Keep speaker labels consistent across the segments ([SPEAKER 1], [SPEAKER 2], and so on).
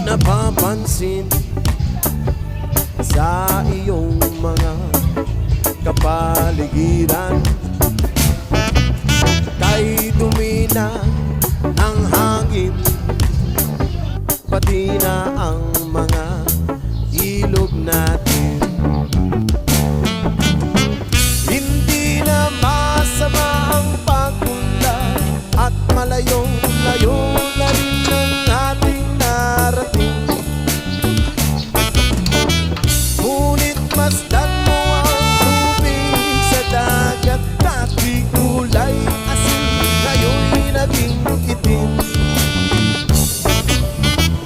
[SPEAKER 1] napapansin sa iyong mga kapaligiran. Kay dumi na ng hangin, pati na ang mga ilog natin. Hindi na masama ang pagpunta at malayong-layo na rin ang ating narating. Ngunit masdan mo ang tubig sa dagat, dati kulay asin, ngayon'y naging itim.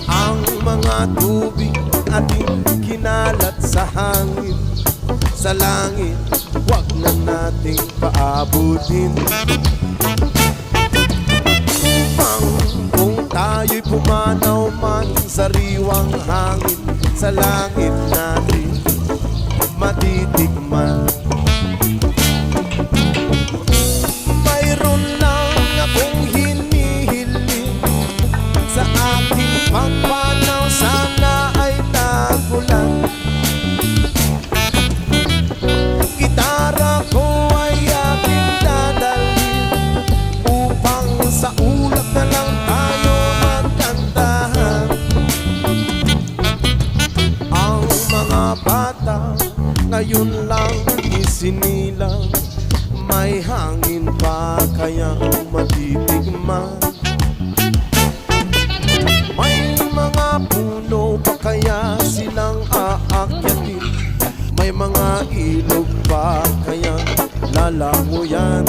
[SPEAKER 1] Ang mga tubig ating kinalat sa hangin, sa langit, wag na nating paabutin. Upang kung tayo'y pumanaw man sa riwang hangin, sa langit natin matitikman. Mayroon lang akong hinihiling sa aking pagpanaw, sana ay nagulan. Gitara ko ay aking dadalhin upang sa ulap na lang tayo magkantahan. Ang mga bata ngayon lang isinilang, may hangin pa kaya matitigman. May mga puno pa kaya silang aakyatin, may mga ilog pa kaya lalangoyan.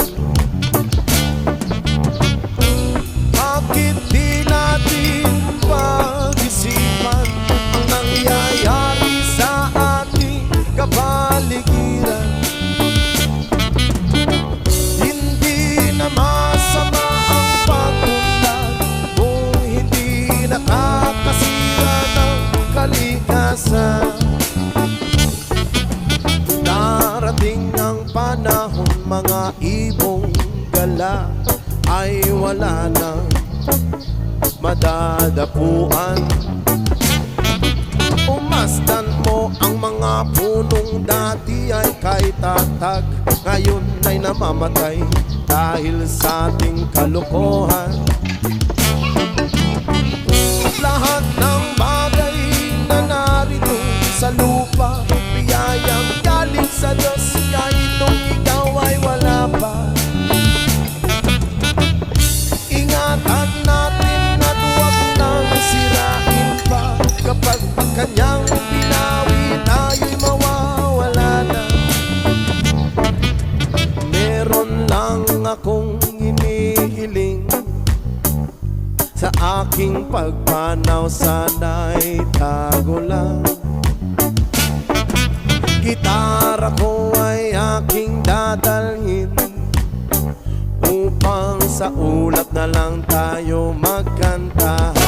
[SPEAKER 1] Bakit di natin pag-isipan ang nangyayari sa ating kapaligiran? Hindi na masama ang pagtunlad kung hindi nakakasira ng kalikasan. Darating ang panahon, mga ibong gala ay wala na madadapuan. Umasdan mo ang mga punong dati ay kay tatag, ngayon ay namamatay dahil sa ating kalokohan. Lahat ng bagay na narito sa lupa, biyayang galing sa Diyos, kahit nung ikaw ay wala pa. Ingatan natin at huwag nang sirain pa, kapag kanyang binawi tayo'y mawawala na. Meron lang akong inihiling sa aking pagpanaw, sana'y tago lang. Gitara ko ay aking dadalhin upang sa ulap na lang tayo magkantahan.